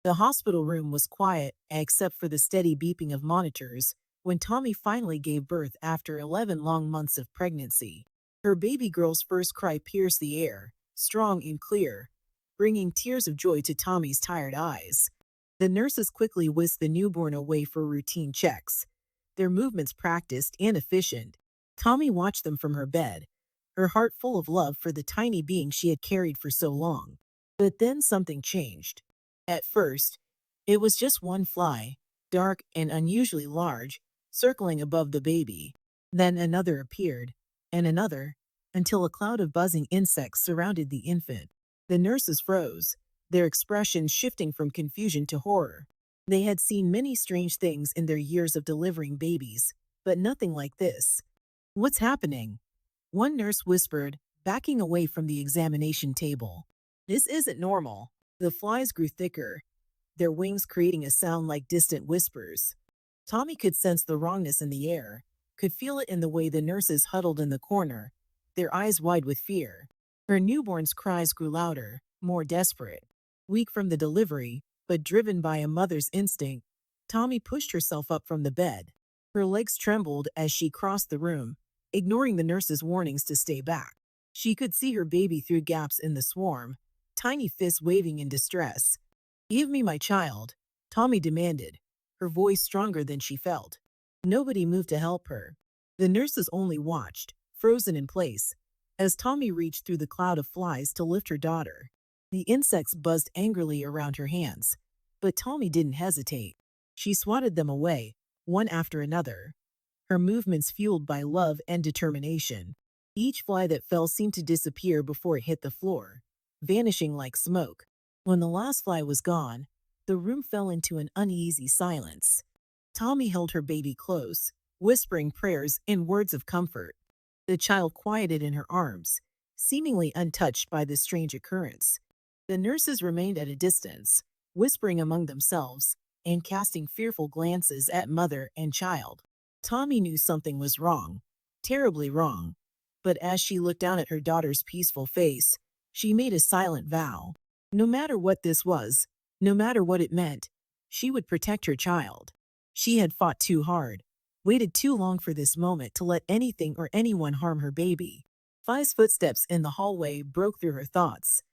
The hospital room was quiet except for the steady beeping of monitors when Tommy finally gave birth after 11 long months of pregnancy. Her baby girl's first cry pierced the air, strong and clear, bringing tears of joy to Tommy's tired eyes. The nurses quickly whisked the newborn away for routine checks, their movements practiced and efficient. Tommy watched them from her bed, her heart full of love for the tiny being she had carried for so long. But then something changed. At first, it was just one fly, dark and unusually large, circling above the baby. Then another appeared, and another, until a cloud of buzzing insects surrounded the infant. The nurses froze, their expressions shifting from confusion to horror. They had seen many strange things in their years of delivering babies, but nothing like this. "What's happening?" one nurse whispered, backing away from the examination table. "This isn't normal." The flies grew thicker, their wings creating a sound like distant whispers. Tommy could sense the wrongness in the air, could feel it in the way the nurses huddled in the corner, their eyes wide with fear. Her newborn's cries grew louder, more desperate. Weak from the delivery, but driven by a mother's instinct, Tommy pushed herself up from the bed. Her legs trembled as she crossed the room, ignoring the nurse's warnings to stay back. She could see her baby through gaps in the swarm, tiny fists waving in distress. "Give me my child," Tommy demanded, her voice stronger than she felt. Nobody moved to help her. The nurses only watched, frozen in place, as Tommy reached through the cloud of flies to lift her daughter. The insects buzzed angrily around her hands, but Tommy didn't hesitate. She swatted them away, one after another, her movements fueled by love and determination. Each fly that fell seemed to disappear before it hit the floor, vanishing like smoke. When the last fly was gone, the room fell into an uneasy silence. Tommy held her baby close, whispering prayers and words of comfort. The child quieted in her arms, seemingly untouched by this strange occurrence. The nurses remained at a distance, whispering among themselves and casting fearful glances at mother and child. Tommy knew something was wrong, terribly wrong, but as she looked down at her daughter's peaceful face, she made a silent vow. No matter what this was, no matter what it meant, she would protect her child. She had fought too hard, waited too long for this moment to let anything or anyone harm her baby. Fi's footsteps in the hallway broke through her thoughts.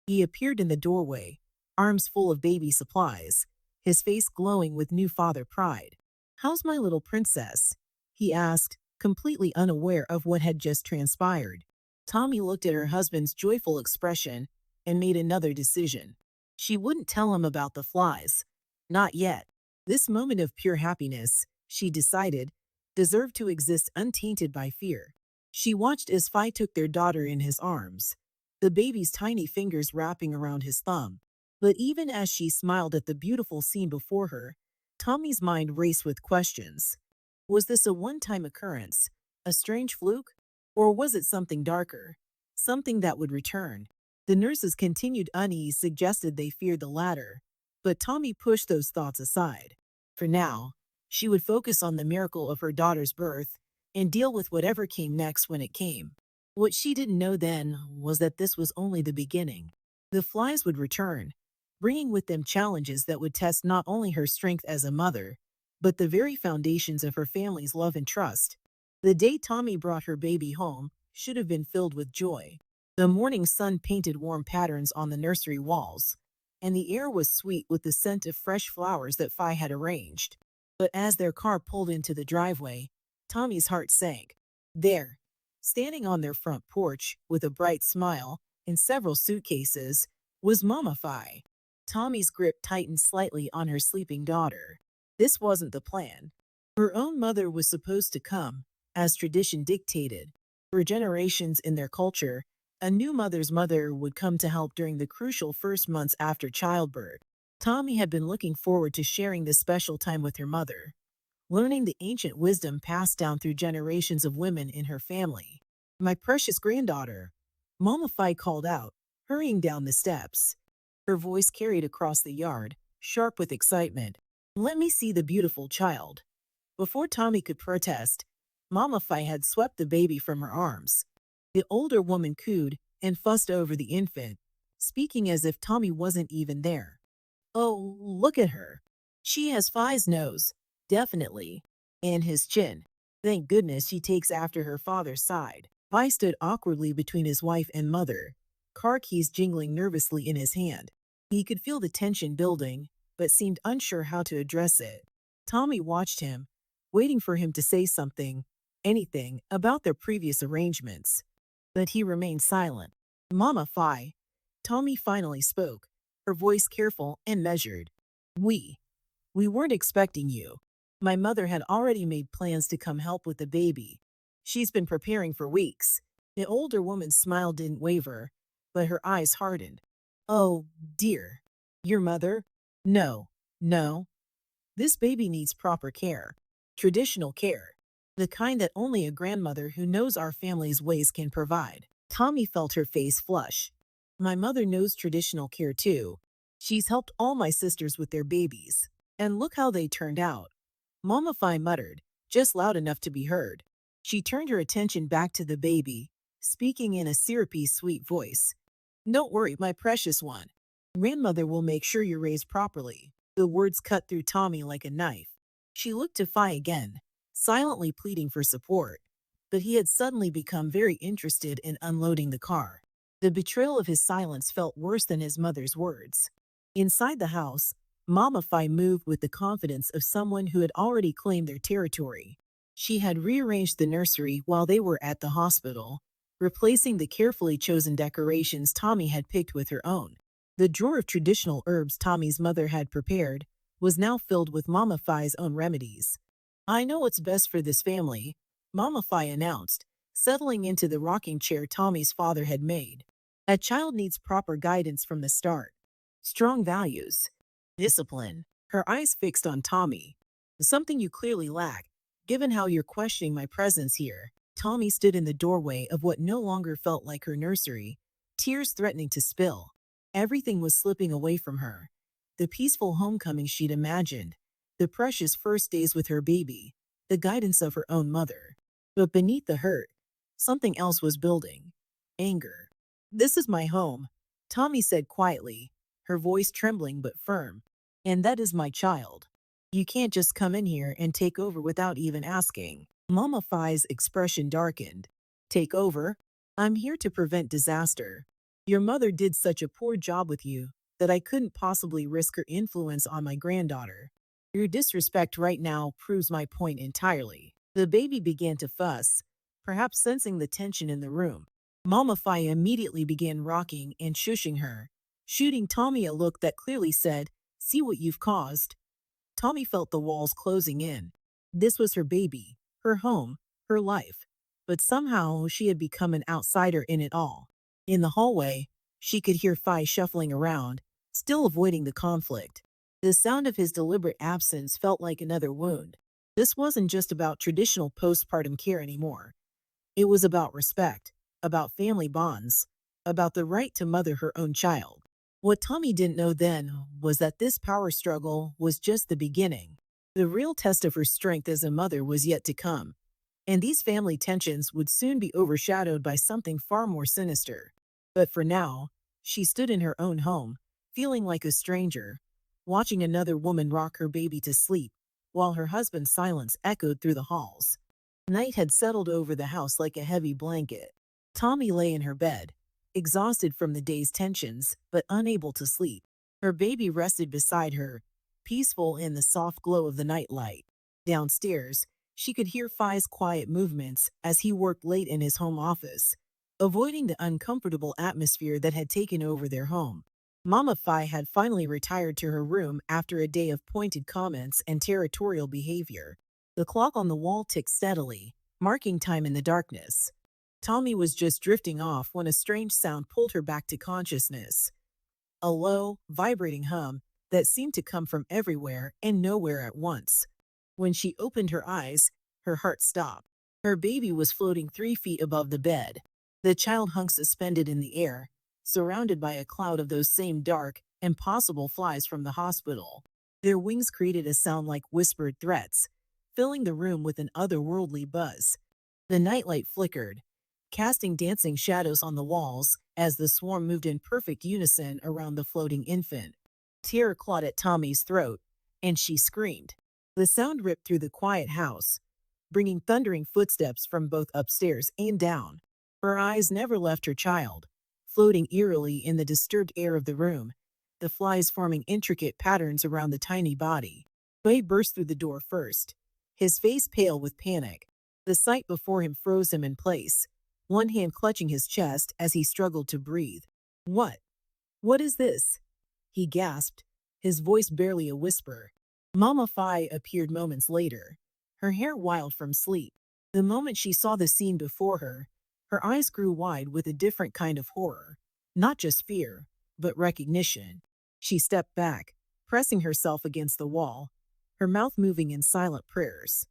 He appeared in the doorway, arms full of baby supplies, his face glowing with new father pride. "How's my little princess?" he asked, completely unaware of what had just transpired. Tommy looked at her husband's joyful expression and made another decision. She wouldn't tell him about the flies. Not yet. This moment of pure happiness, she decided, deserved to exist untainted by fear. She watched as Fi took their daughter in his arms, the baby's tiny fingers wrapping around his thumb. But even as she smiled at the beautiful scene before her, Tommy's mind raced with questions. Was this a one-time occurrence, a strange fluke, or was it something darker, something that would return? The nurse's continued unease suggested they feared the latter, but Tommy pushed those thoughts aside. For now, she would focus on the miracle of her daughter's birth and deal with whatever came next when it came. What she didn't know then was that this was only the beginning. The flies would return, bringing with them challenges that would test not only her strength as a mother, but the very foundations of her family's love and trust. The day Tommy brought her baby home should have been filled with joy. The morning sun painted warm patterns on the nursery walls, and the air was sweet with the scent of fresh flowers that Fi had arranged. But as their car pulled into the driveway, Tommy's heart sank. There, standing on their front porch with a bright smile and several suitcases, was Mama Fi. Tommy's grip tightened slightly on her sleeping daughter. This wasn't the plan. Her own mother was supposed to come, as tradition dictated. For generations in their culture, a new mother's mother would come to help during the crucial first months after childbirth. Tommy had been looking forward to sharing this special time with her mother, learning the ancient wisdom passed down through generations of women in her family. "My precious granddaughter," Mama Fi called out, hurrying down the steps. Her voice carried across the yard, sharp with excitement. "Let me see the beautiful child." Before Tommy could protest, Mama Fi had swept the baby from her arms. The older woman cooed and fussed over the infant, speaking as if Tommy wasn't even there. Oh, look at her. She has Fi's nose, definitely, and his chin. Thank goodness she takes after her father's side. Fi stood awkwardly between his wife and mother, car keys jingling nervously in his hand. He could feel the tension building, but seemed unsure how to address it. Tommy watched him, waiting for him to say something, anything, about their previous arrangements. But he remained silent. Mama Fi. Tommy finally spoke, her voice careful and measured. We. We weren't expecting you. My mother had already made plans to come help with the baby. She's been preparing for weeks. The older woman's smile didn't waver, but her eyes hardened. Oh, dear. Your mother? No, no. This baby needs proper care. Traditional care. The kind that only a grandmother who knows our family's ways can provide. Tommy felt her face flush. My mother knows traditional care too. She's helped all my sisters with their babies. And look how they turned out. Mama Fi muttered, just loud enough to be heard. She turned her attention back to the baby, speaking in a syrupy, sweet voice. Don't worry, my precious one. Grandmother will make sure you're raised properly. The words cut through Tommy like a knife. She looked to Fi again, silently pleading for support. But he had suddenly become very interested in unloading the car. The betrayal of his silence felt worse than his mother's words. Inside the house, Mama Fi moved with the confidence of someone who had already claimed their territory. She had rearranged the nursery while they were at the hospital, replacing the carefully chosen decorations Tommy had picked with her own. The drawer of traditional herbs Tommy's mother had prepared was now filled with Mama Fi's own remedies. I know what's best for this family, Mama Fi announced, settling into the rocking chair Tommy's father had made. A child needs proper guidance from the start. Strong values. Discipline. Her eyes fixed on Tommy. Something you clearly lack, given how you're questioning my presence here. Tommy stood in the doorway of what no longer felt like her nursery, tears threatening to spill. Everything was slipping away from her. The peaceful homecoming she'd imagined, the precious first days with her baby, the guidance of her own mother. But beneath the hurt, something else was building. Anger. This is my home, Tommy said quietly, her voice trembling but firm. And that is my child. You can't just come in here and take over without even asking. Mama Fi's expression darkened. Take over? I'm here to prevent disaster. Your mother did such a poor job with you that I couldn't possibly risk her influence on my granddaughter. Your disrespect right now proves my point entirely. The baby began to fuss, perhaps sensing the tension in the room. Mama Fi immediately began rocking and shushing her, shooting Tommy a look that clearly said, see what you've caused. Tommy felt the walls closing in. This was her baby, her home, her life. But somehow she had become an outsider in it all. In the hallway, she could hear Fi shuffling around, still avoiding the conflict. The sound of his deliberate absence felt like another wound. This wasn't just about traditional postpartum care anymore. It was about respect, about family bonds, about the right to mother her own child. What Tommy didn't know then was that this power struggle was just the beginning. The real test of her strength as a mother was yet to come, and these family tensions would soon be overshadowed by something far more sinister. But for now, she stood in her own home, feeling like a stranger, watching another woman rock her baby to sleep, while her husband's silence echoed through the halls. Night had settled over the house like a heavy blanket. Tommy lay in her bed, exhausted from the day's tensions, but unable to sleep. Her baby rested beside her, peaceful in the soft glow of the nightlight. Downstairs, she could hear Fi's quiet movements as he worked late in his home office, avoiding the uncomfortable atmosphere that had taken over their home. Mama Fi had finally retired to her room after a day of pointed comments and territorial behavior. The clock on the wall ticked steadily, marking time in the darkness. Tommy was just drifting off when a strange sound pulled her back to consciousness. A low, vibrating hum that seemed to come from everywhere and nowhere at once. When she opened her eyes, her heart stopped. Her baby was floating 3 feet above the bed. The child hung suspended in the air, surrounded by a cloud of those same dark, impossible flies from the hospital. Their wings created a sound like whispered threats, filling the room with an otherworldly buzz. The nightlight flickered, casting dancing shadows on the walls as the swarm moved in perfect unison around the floating infant. Terror clawed at Tommy's throat, and she screamed. The sound ripped through the quiet house, bringing thundering footsteps from both upstairs and down. Her eyes never left her child, floating eerily in the disturbed air of the room, the flies forming intricate patterns around the tiny body. Bay burst through the door first, his face pale with panic. The sight before him froze him in place, one hand clutching his chest as he struggled to breathe. What? What is this? He gasped, his voice barely a whisper. Mama Fi appeared moments later, her hair wild from sleep. The moment she saw the scene before her, her eyes grew wide with a different kind of horror. Not just fear, but recognition. She stepped back, pressing herself against the wall, her mouth moving in silent prayers.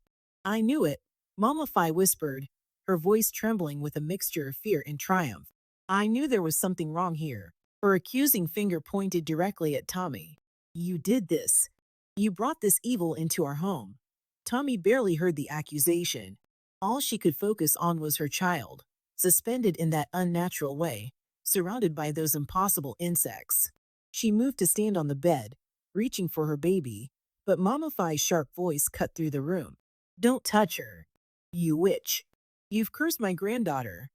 I knew it, Mama Fi whispered, her voice trembling with a mixture of fear and triumph. I knew there was something wrong here. Her accusing finger pointed directly at Tommy. You did this. You brought this evil into our home. Tommy barely heard the accusation. All she could focus on was her child, suspended in that unnatural way, surrounded by those impossible insects. She moved to stand on the bed, reaching for her baby, but Mama Fi's sharp voice cut through the room. Don't touch her. You witch. You've cursed my granddaughter.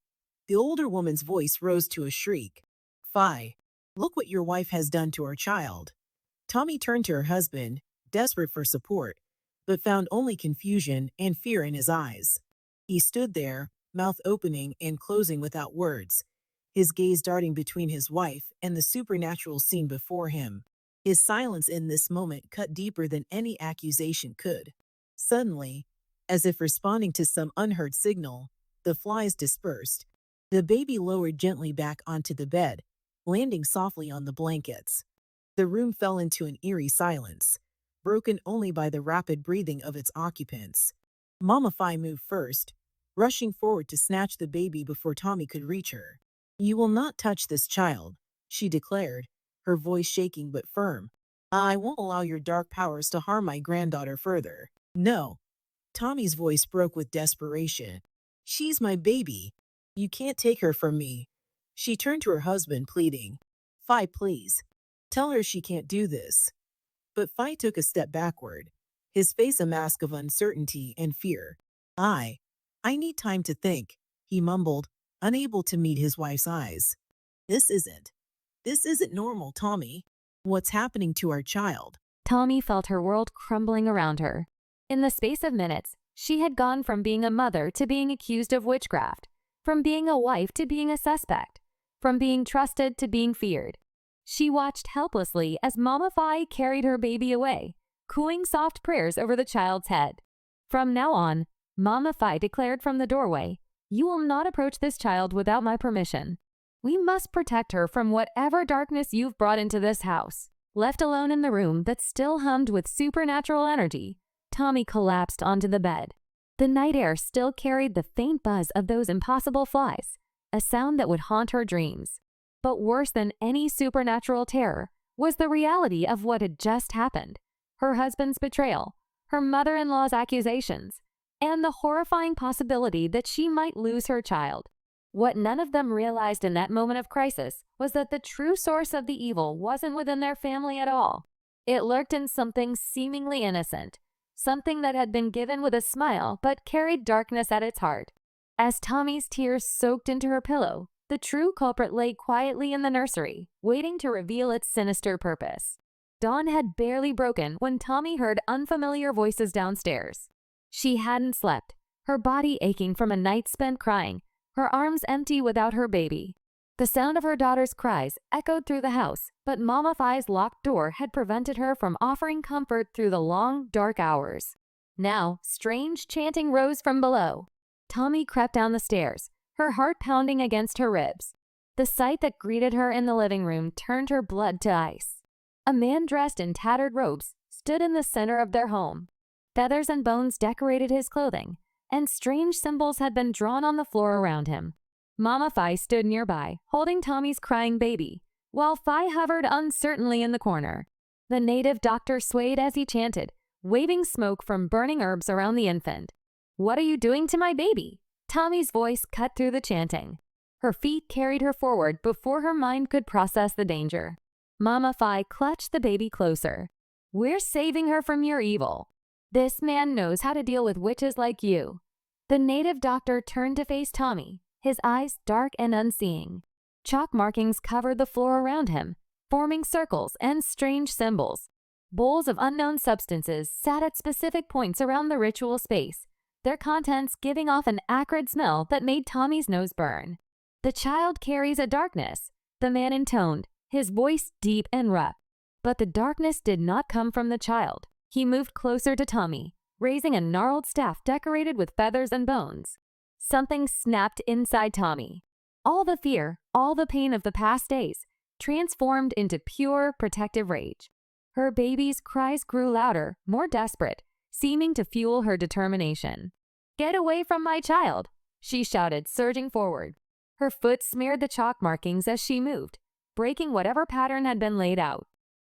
The older woman's voice rose to a shriek. Fi, look what your wife has done to our child. Tommy turned to her husband, desperate for support, but found only confusion and fear in his eyes. He stood there, mouth opening and closing without words, his gaze darting between his wife and the supernatural scene before him. His silence in this moment cut deeper than any accusation could. Suddenly, as if responding to some unheard signal, the flies dispersed. The baby lowered gently back onto the bed, landing softly on the blankets. The room fell into an eerie silence, broken only by the rapid breathing of its occupants. Mama Fi moved first, rushing forward to snatch the baby before Tommy could reach her. You will not touch this child, she declared, her voice shaking but firm. I won't allow your dark powers to harm my granddaughter further. No. Tommy's voice broke with desperation. She's my baby. You can't take her from me. She turned to her husband, pleading. Fi, please. Tell her she can't do this. But Fi took a step backward, his face a mask of uncertainty and fear. I need time to think, he mumbled, unable to meet his wife's eyes. This isn't normal, Tommy. What's happening to our child? Tommy felt her world crumbling around her. In the space of minutes, she had gone from being a mother to being accused of witchcraft, from being a wife to being a suspect, from being trusted to being feared. She watched helplessly as Mama Fi carried her baby away, cooing soft prayers over the child's head. From now on, Mama Fi declared from the doorway, you will not approach this child without my permission. We must protect her from whatever darkness you've brought into this house. Left alone in the room that still hummed with supernatural energy, Tommy collapsed onto the bed. The night air still carried the faint buzz of those impossible flies, a sound that would haunt her dreams. But worse than any supernatural terror was the reality of what had just happened. Her husband's betrayal, her mother-in-law's accusations, and the horrifying possibility that she might lose her child. What none of them realized in that moment of crisis was that the true source of the evil wasn't within their family at all. It lurked in something seemingly innocent, something that had been given with a smile but carried darkness at its heart. As Tommy's tears soaked into her pillow, the true culprit lay quietly in the nursery, waiting to reveal its sinister purpose. Dawn had barely broken when Tommy heard unfamiliar voices downstairs. She hadn't slept, her body aching from a night spent crying, her arms empty without her baby. The sound of her daughter's cries echoed through the house, but Mama Fi's locked door had prevented her from offering comfort through the long, dark hours. Now, strange chanting rose from below. Tommy crept down the stairs, her heart pounding against her ribs. The sight that greeted her in the living room turned her blood to ice. A man dressed in tattered robes stood in the center of their home. Feathers and bones decorated his clothing, and strange symbols had been drawn on the floor around him. Mama Fi stood nearby, holding Tommy's crying baby, while Fi hovered uncertainly in the corner. The native doctor swayed as he chanted, waving smoke from burning herbs around the infant. What are you doing to my baby? Tommy's voice cut through the chanting. Her feet carried her forward before her mind could process the danger. Mama Fi clutched the baby closer. We're saving her from your evil. This man knows how to deal with witches like you. The native doctor turned to face Tommy, his eyes dark and unseeing. Chalk markings covered the floor around him, forming circles and strange symbols. Bowls of unknown substances sat at specific points around the ritual space, their contents giving off an acrid smell that made Tommy's nose burn. The child carries a darkness, the man intoned, his voice deep and rough. But the darkness did not come from the child. He moved closer to Tommy, raising a gnarled staff decorated with feathers and bones. Something snapped inside Tommy. All the fear, all the pain of the past days, transformed into pure, protective rage. Her baby's cries grew louder, more desperate, seeming to fuel her determination. "Get away from my child!" she shouted, surging forward. Her foot smeared the chalk markings as she moved, breaking whatever pattern had been laid out.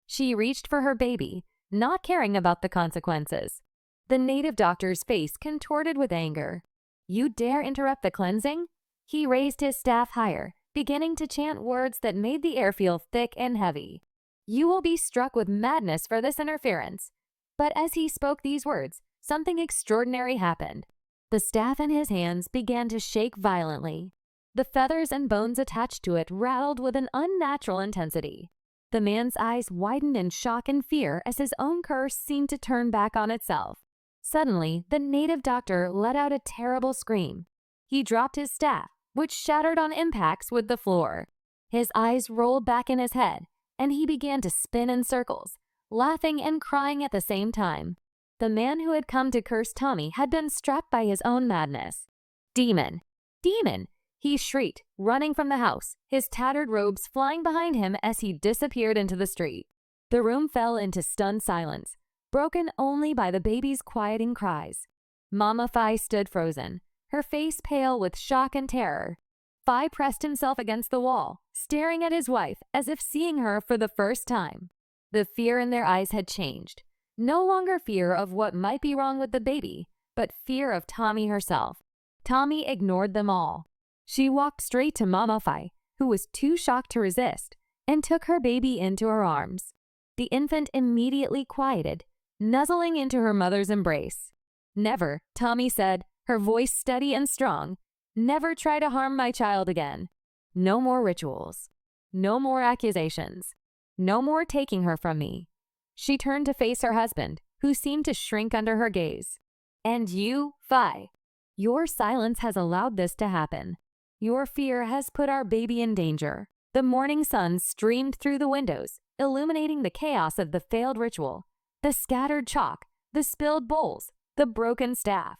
She reached for her baby, not caring about the consequences. The native doctor's face contorted with anger. "You dare interrupt the cleansing?" He raised his staff higher, beginning to chant words that made the air feel thick and heavy. "You will be struck with madness for this interference." But as he spoke these words, something extraordinary happened. The staff in his hands began to shake violently. The feathers and bones attached to it rattled with an unnatural intensity. The man's eyes widened in shock and fear as his own curse seemed to turn back on itself. Suddenly, the native doctor let out a terrible scream. He dropped his staff, which shattered on impacts with the floor. His eyes rolled back in his head, and he began to spin in circles, laughing and crying at the same time. The man who had come to curse Tommy had been struck by his own madness. "Demon! Demon!" he shrieked, running from the house, his tattered robes flying behind him as he disappeared into the street. The room fell into stunned silence, broken only by the baby's quieting cries. Mama Fi stood frozen, her face pale with shock and terror. Fi pressed himself against the wall, staring at his wife as if seeing her for the first time. The fear in their eyes had changed. No longer fear of what might be wrong with the baby, but fear of Tommy herself. Tommy ignored them all. She walked straight to Mama Fi, who was too shocked to resist, and took her baby into her arms. The infant immediately quieted, nuzzling into her mother's embrace. "Never," Tommy said, her voice steady and strong, "never try to harm my child again. No more rituals. No more accusations. No more taking her from me." She turned to face her husband, who seemed to shrink under her gaze. "And you, Fi, your silence has allowed this to happen. Your fear has put our baby in danger." The morning sun streamed through the windows, illuminating the chaos of the failed ritual, the scattered chalk, the spilled bowls, the broken staff.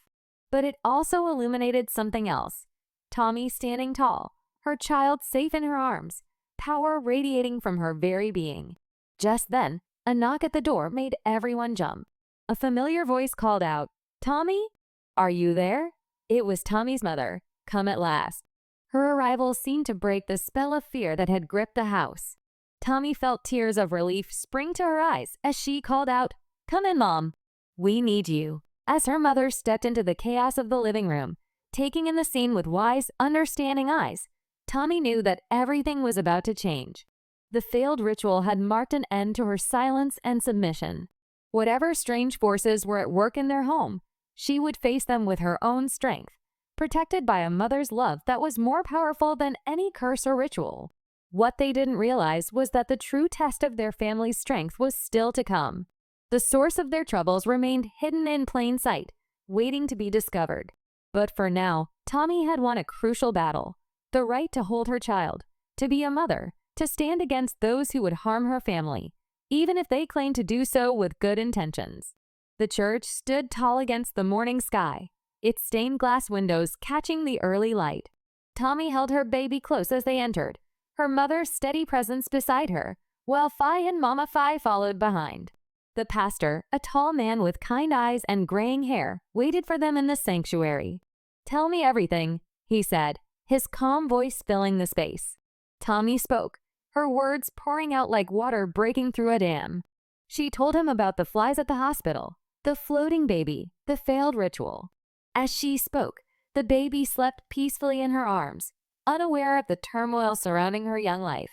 But it also illuminated something else. Tommy standing tall, her child safe in her arms, power radiating from her very being. Just then, a knock at the door made everyone jump. A familiar voice called out, "Tommy? Are you there?" It was Tommy's mother, come at last. Her arrival seemed to break the spell of fear that had gripped the house. Tommy felt tears of relief spring to her eyes as she called out, "Come in, Mom. We need you." As her mother stepped into the chaos of the living room, taking in the scene with wise, understanding eyes, Tommy knew that everything was about to change. The failed ritual had marked an end to her silence and submission. Whatever strange forces were at work in their home, she would face them with her own strength, protected by a mother's love that was more powerful than any curse or ritual. What they didn't realize was that the true test of their family's strength was still to come. The source of their troubles remained hidden in plain sight, waiting to be discovered. But for now, Tommy had won a crucial battle: the right to hold her child, to be a mother, to stand against those who would harm her family, even if they claimed to do so with good intentions. The church stood tall against the morning sky, its stained glass windows catching the early light. Tommy held her baby close as they entered, her mother's steady presence beside her, while Fi and Mama Fi followed behind. The pastor, a tall man with kind eyes and graying hair, waited for them in the sanctuary. "Tell me everything," he said, his calm voice filling the space. Tommy spoke, her words pouring out like water breaking through a dam. She told him about the flies at the hospital, the floating baby, the failed ritual. As she spoke, the baby slept peacefully in her arms, unaware of the turmoil surrounding her young life.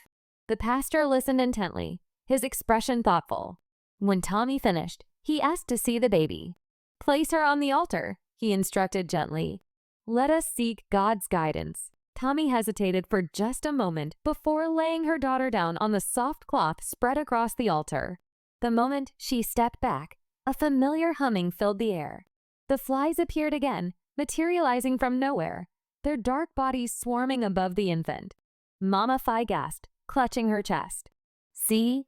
The pastor listened intently, his expression thoughtful. When Tommy finished, he asked to see the baby. "Place her on the altar," he instructed gently. "Let us seek God's guidance." Tommy hesitated for just a moment before laying her daughter down on the soft cloth spread across the altar. The moment she stepped back, a familiar humming filled the air. The flies appeared again, materializing from nowhere, their dark bodies swarming above the infant. Mama Phi gasped, clutching her chest. See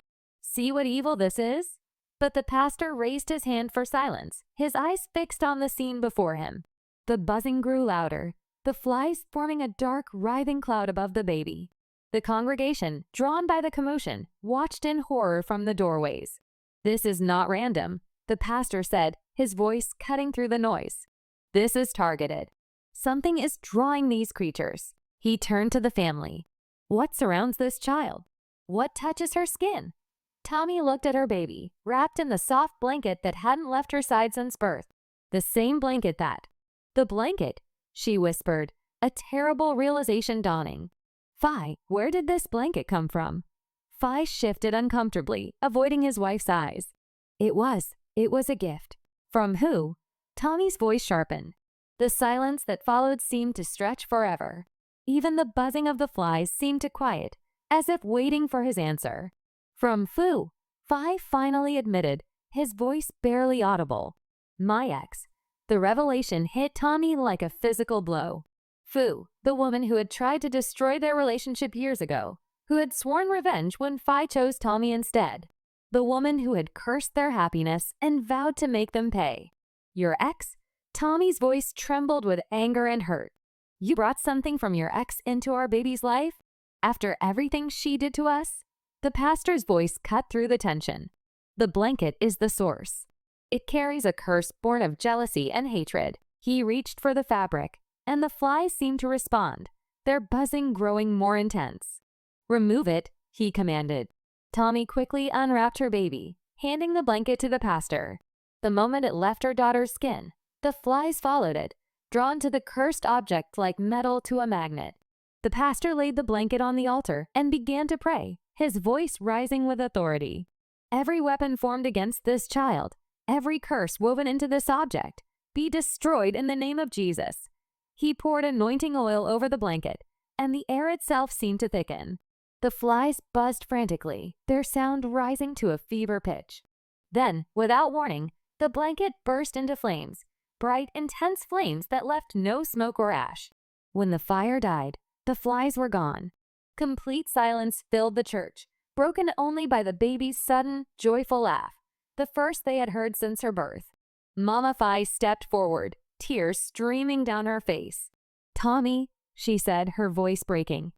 what evil this is?" But the pastor raised his hand for silence, his eyes fixed on the scene before him. The buzzing grew louder, the flies forming a dark, writhing cloud above the baby. The congregation, drawn by the commotion, watched in horror from the doorways. "This is not random," the pastor said, his voice cutting through the noise. "This is targeted. Something is drawing these creatures." He turned to the family. "What surrounds this child? What touches her skin?" Tommy looked at her baby, wrapped in the soft blanket that hadn't left her side since birth. The same blanket that... "The blanket," she whispered, a terrible realization dawning. "Phi, where did this blanket come from?" Phi shifted uncomfortably, avoiding his wife's eyes. It was a gift." "From who?" Tommy's voice sharpened. The silence that followed seemed to stretch forever. Even the buzzing of the flies seemed to quiet, as if waiting for his answer. "From Fu," Phi finally admitted, his voice barely audible. "My ex." The revelation hit Tommy like a physical blow. Fu, the woman who had tried to destroy their relationship years ago, who had sworn revenge when Phi chose Tommy instead. The woman who had cursed their happiness and vowed to make them pay. "Your ex?" Tommy's voice trembled with anger and hurt. "You brought something from your ex into our baby's life? After everything she did to us?" The pastor's voice cut through the tension. "The blanket is the source. It carries a curse born of jealousy and hatred." He reached for the fabric, and the flies seemed to respond, their buzzing growing more intense. "Remove it," he commanded. Tommy quickly unwrapped her baby, handing the blanket to the pastor. The moment it left her daughter's skin, the flies followed it, drawn to the cursed object like metal to a magnet. The pastor laid the blanket on the altar and began to pray, his voice rising with authority. "Every weapon formed against this child, every curse woven into this object, be destroyed in the name of Jesus." He poured anointing oil over the blanket, and the air itself seemed to thicken. The flies buzzed frantically, their sound rising to a fever pitch. Then, without warning, the blanket burst into flames, bright, intense flames that left no smoke or ash. When the fire died, the flies were gone. Complete silence filled the church, broken only by the baby's sudden, joyful laugh, the first they had heard since her birth. Mama Phi stepped forward, tears streaming down her face. "Tommy," she said, her voice breaking,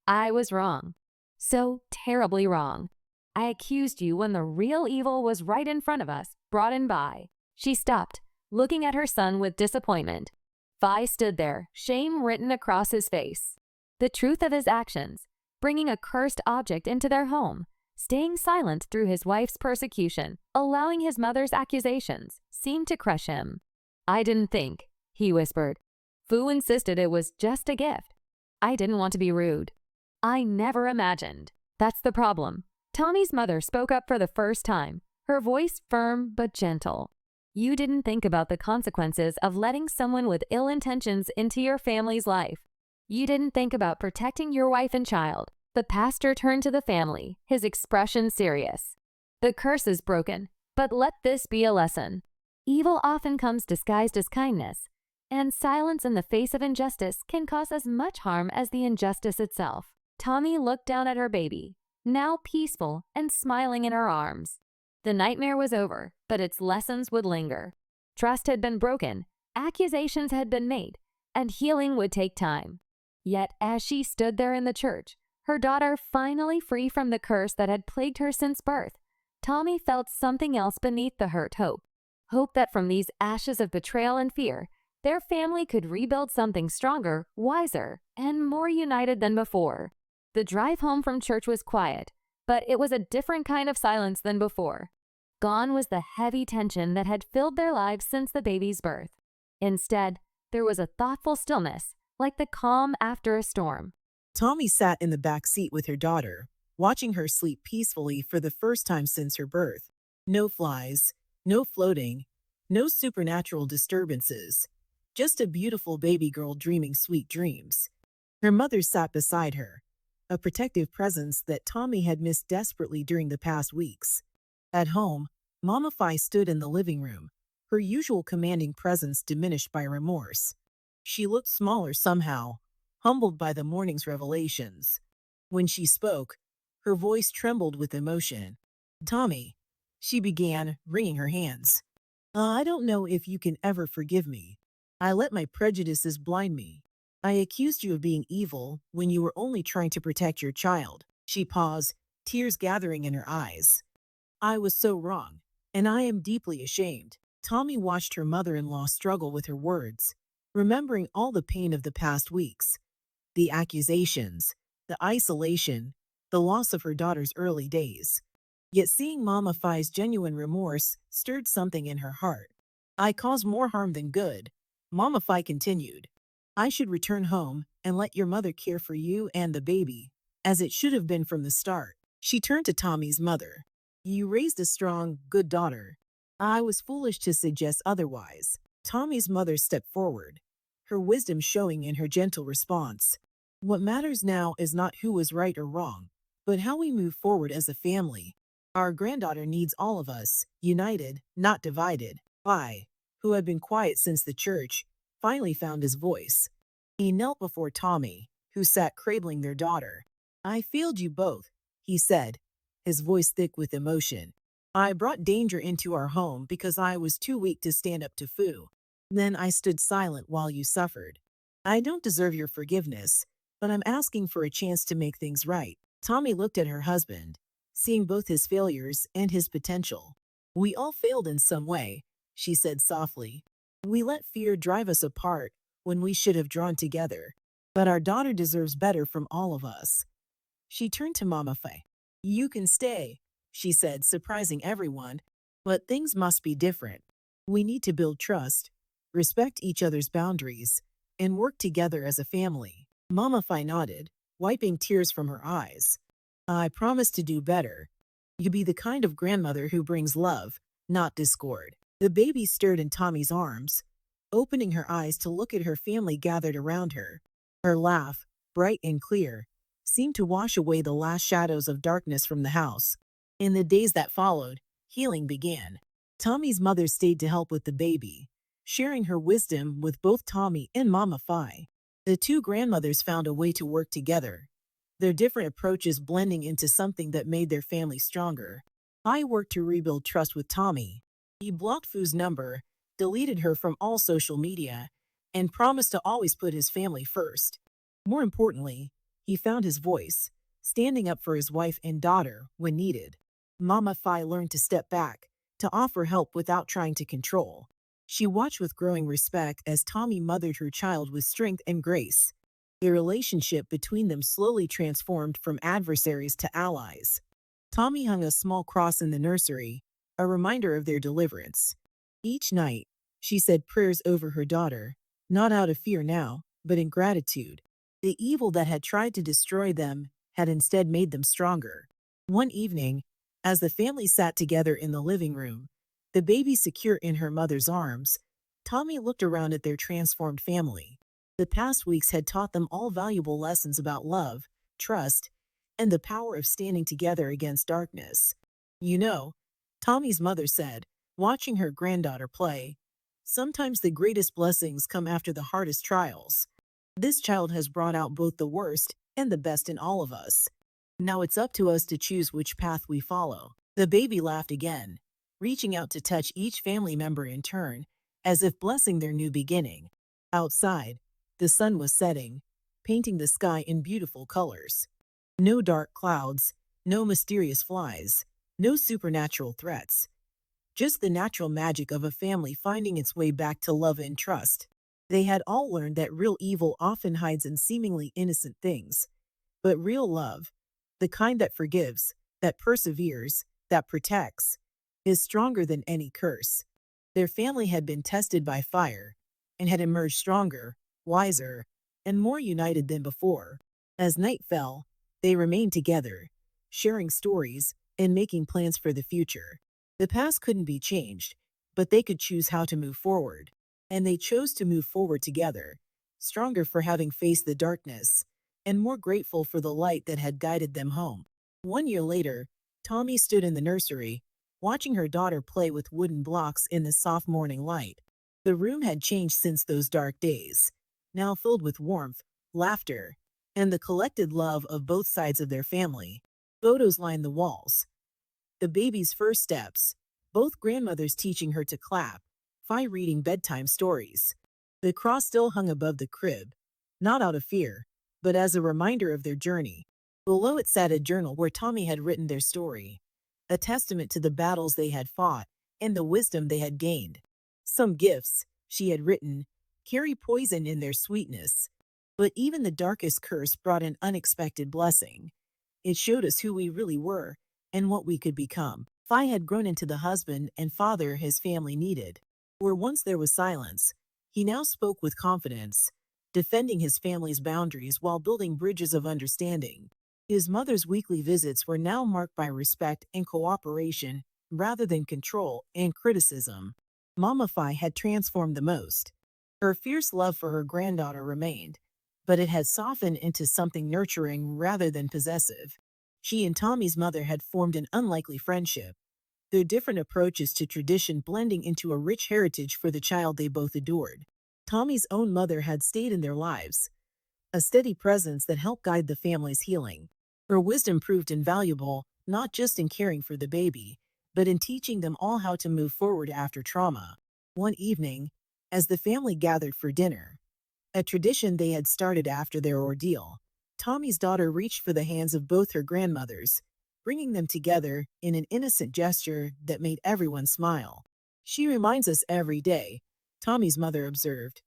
"I was wrong. So terribly wrong. I accused you when the real evil was right in front of us, brought in by." She stopped, looking at her son with disappointment. Phi stood there, shame written across his face. The truth of his actions, bringing a cursed object into their home, staying silent through his wife's persecution, allowing his mother's accusations, seemed to crush him. "I didn't think," he whispered. "Fu insisted it was just a gift. I didn't want to be rude. I never imagined." "That's the problem." Tommy's mother spoke up for the first time, her voice firm but gentle. "You didn't think about the consequences of letting someone with ill intentions into your family's life. You didn't think about protecting your wife and child." The pastor turned to the family, his expression serious. "The curse is broken, but let this be a lesson. Evil often comes disguised as kindness, and silence in the face of injustice can cause as much harm as the injustice itself." Tommy looked down at her baby, now peaceful and smiling in her arms. The nightmare was over, but its lessons would linger. Trust had been broken, accusations had been made, and healing would take time. Yet as she stood there in the church, her daughter finally free from the curse that had plagued her since birth, Tommy felt something else beneath the hurt hope. Hope that from these ashes of betrayal and fear, their family could rebuild something stronger, wiser, and more united than before. The drive home from church was quiet, but it was a different kind of silence than before. Gone was the heavy tension that had filled their lives since the baby's birth. Instead, there was a thoughtful stillness, like the calm after a storm. Tommy sat in the back seat with her daughter, watching her sleep peacefully for the first time since her birth. No flies, no floating, no supernatural disturbances. Just a beautiful baby girl dreaming sweet dreams. Her mother sat beside her, a protective presence that Tommy had missed desperately during the past weeks. At home, Mama Fi stood in the living room, her usual commanding presence diminished by remorse. She looked smaller somehow, humbled by the morning's revelations. When she spoke, her voice trembled with emotion. Tommy, she began, wringing her hands. I don't know if you can ever forgive me. I let my prejudices blind me. I accused you of being evil when you were only trying to protect your child. She paused, tears gathering in her eyes. I was so wrong, and I am deeply ashamed. Tommy watched her mother-in-law struggle with her words, remembering all the pain of the past weeks, the accusations, the isolation, the loss of her daughter's early days. Yet seeing Mama Fi's genuine remorse stirred something in her heart. I caused more harm than good, Mama Fi continued. I should return home and let your mother care for you and the baby, as it should have been from the start. She turned to Tommy's mother. You raised a strong, good daughter. I was foolish to suggest otherwise. Tommy's mother stepped forward, her wisdom showing in her gentle response. What matters now is not who was right or wrong, but how we move forward as a family. Our granddaughter needs all of us, united, not divided. I, who had been quiet since the church, finally found his voice. He knelt before Tommy, who sat cradling their daughter. I failed you both, he said, his voice thick with emotion. I brought danger into our home because I was too weak to stand up to Fu. Then I stood silent while you suffered. I don't deserve your forgiveness, but I'm asking for a chance to make things right. Tommy looked at her husband, seeing both his failures and his potential. We all failed in some way, she said softly. We let fear drive us apart when we should have drawn together. But our daughter deserves better from all of us. She turned to Mama Fay. You can stay, she said, surprising everyone, but things must be different. We need to build trust, respect each other's boundaries, and work together as a family. Mama Fay nodded, wiping tears from her eyes. I promise to do better. You be the kind of grandmother who brings love, not discord. The baby stirred in Tommy's arms, opening her eyes to look at her family gathered around her. Her laugh, bright and clear, seemed to wash away the last shadows of darkness from the house. In the days that followed, healing began. Tommy's mother stayed to help with the baby, sharing her wisdom with both Tommy and Mama Fi. The two grandmothers found a way to work together, their different approaches blending into something that made their family stronger. I worked to rebuild trust with Tommy. He blocked Fu's number, deleted her from all social media, and promised to always put his family first. More importantly, he found his voice, standing up for his wife and daughter when needed. Mama Fi learned to step back, to offer help without trying to control. She watched with growing respect as Tommy mothered her child with strength and grace. The relationship between them slowly transformed from adversaries to allies. Tommy hung a small cross in the nursery, a reminder of their deliverance. Each night, she said prayers over her daughter, not out of fear now, but in gratitude. The evil that had tried to destroy them had instead made them stronger. One evening, as the family sat together in the living room, the baby secure in her mother's arms, Tommy looked around at their transformed family. The past weeks had taught them all valuable lessons about love, trust, and the power of standing together against darkness. You know, Tommy's mother said, watching her granddaughter play, sometimes the greatest blessings come after the hardest trials. This child has brought out both the worst and the best in all of us. Now it's up to us to choose which path we follow. The baby laughed again, reaching out to touch each family member in turn, as if blessing their new beginning. Outside, the sun was setting, painting the sky in beautiful colors. No dark clouds, no mysterious flies, no supernatural threats. Just the natural magic of a family finding its way back to love and trust. They had all learned that real evil often hides in seemingly innocent things. But real love, the kind that forgives, that perseveres, that protects, is stronger than any curse. Their family had been tested by fire and had emerged stronger, wiser, and more united than before. As night fell, they remained together, sharing stories, and making plans for the future. The past couldn't be changed, but they could choose how to move forward. And they chose to move forward together, stronger for having faced the darkness, and more grateful for the light that had guided them home. 1 year later, Tommy stood in the nursery, watching her daughter play with wooden blocks in the soft morning light. The room had changed since those dark days, now filled with warmth, laughter, and the collected love of both sides of their family. Photos lined the walls. The baby's first steps, both grandmothers teaching her to clap, Fi reading bedtime stories. The cross still hung above the crib, not out of fear, but as a reminder of their journey. Below it sat a journal where Tommy had written their story, a testament to the battles they had fought and the wisdom they had gained. Some gifts, she had written, carry poison in their sweetness, but even the darkest curse brought an unexpected blessing. It showed us who we really were and what we could become. Fi had grown into the husband and father his family needed. Where once there was silence, he now spoke with confidence, defending his family's boundaries while building bridges of understanding. His mother's weekly visits were now marked by respect and cooperation rather than control and criticism. Mama Fi had transformed the most. Her fierce love for her granddaughter remained, but it had softened into something nurturing rather than possessive. She and Tommy's mother had formed an unlikely friendship, their different approaches to tradition blending into a rich heritage for the child they both adored. Tommy's own mother had stayed in their lives, a steady presence that helped guide the family's healing. Her wisdom proved invaluable, not just in caring for the baby, but in teaching them all how to move forward after trauma. One evening, as the family gathered for dinner, a tradition they had started after their ordeal, Tommy's daughter reached for the hands of both her grandmothers, bringing them together in an innocent gesture that made everyone smile. She reminds us every day, Tommy's mother observed,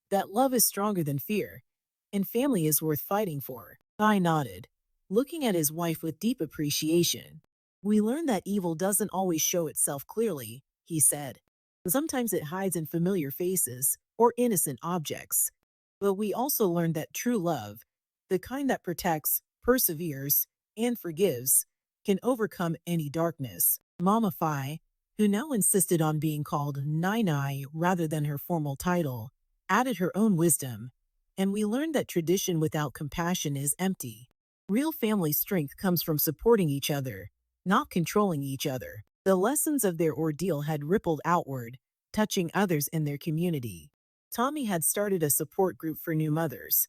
that love is stronger than fear, and family is worth fighting for. Guy nodded, looking at his wife with deep appreciation. We learn that evil doesn't always show itself clearly, he said. Sometimes it hides in familiar faces or innocent objects. But we also learn that true love, the kind that protects, perseveres, and forgives, can overcome any darkness. Mama Fi, who now insisted on being called Nai rather than her formal title, added her own wisdom, and we learned that tradition without compassion is empty. Real family strength comes from supporting each other, not controlling each other. The lessons of their ordeal had rippled outward, touching others in their community. Tommy had started a support group for new mothers,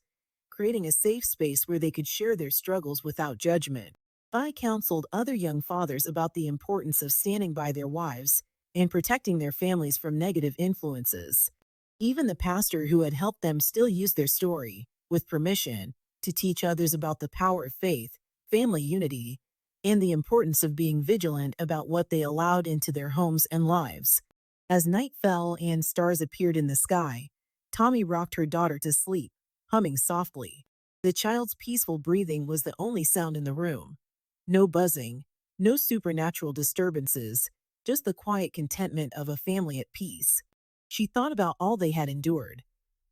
creating a safe space where they could share their struggles without judgment. I counseled other young fathers about the importance of standing by their wives and protecting their families from negative influences. Even the pastor who had helped them still used their story, with permission, to teach others about the power of faith, family unity, and the importance of being vigilant about what they allowed into their homes and lives. As night fell and stars appeared in the sky, Tommy rocked her daughter to sleep, humming softly. The child's peaceful breathing was the only sound in the room. No buzzing, no supernatural disturbances, just the quiet contentment of a family at peace. She thought about all they had endured,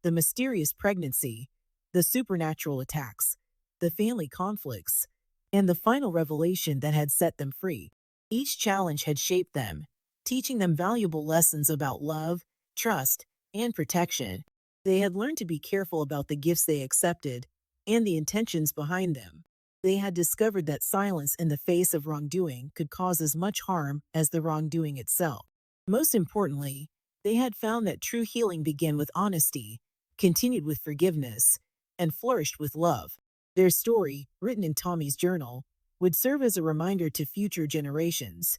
the mysterious pregnancy, the supernatural attacks, the family conflicts, and the final revelation that had set them free. Each challenge had shaped them, teaching them valuable lessons about love, trust, and protection. They had learned to be careful about the gifts they accepted and the intentions behind them. They had discovered that silence in the face of wrongdoing could cause as much harm as the wrongdoing itself. Most importantly, they had found that true healing began with honesty, continued with forgiveness, and flourished with love. Their story, written in Tommy's journal, would serve as a reminder to future generations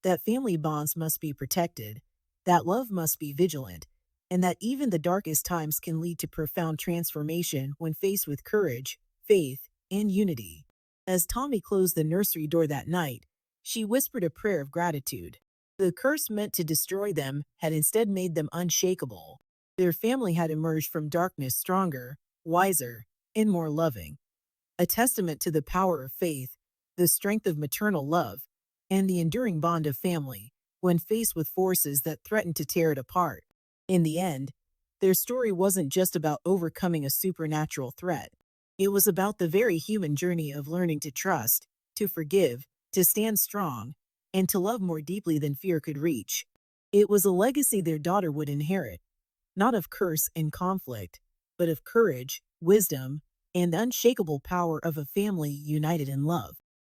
that family bonds must be protected, that love must be vigilant, and that even the darkest times can lead to profound transformation when faced with courage, faith, and unity. As Tommy closed the nursery door that night, she whispered a prayer of gratitude. The curse meant to destroy them had instead made them unshakable. Their family had emerged from darkness stronger, wiser, and more loving. A testament to the power of faith, the strength of maternal love, and the enduring bond of family when faced with forces that threatened to tear it apart. In the end, their story wasn't just about overcoming a supernatural threat. It was about the very human journey of learning to trust, to forgive, to stand strong, and to love more deeply than fear could reach. It was a legacy their daughter would inherit, not of curse and conflict, but of courage, wisdom, and the unshakable power of a family united in love.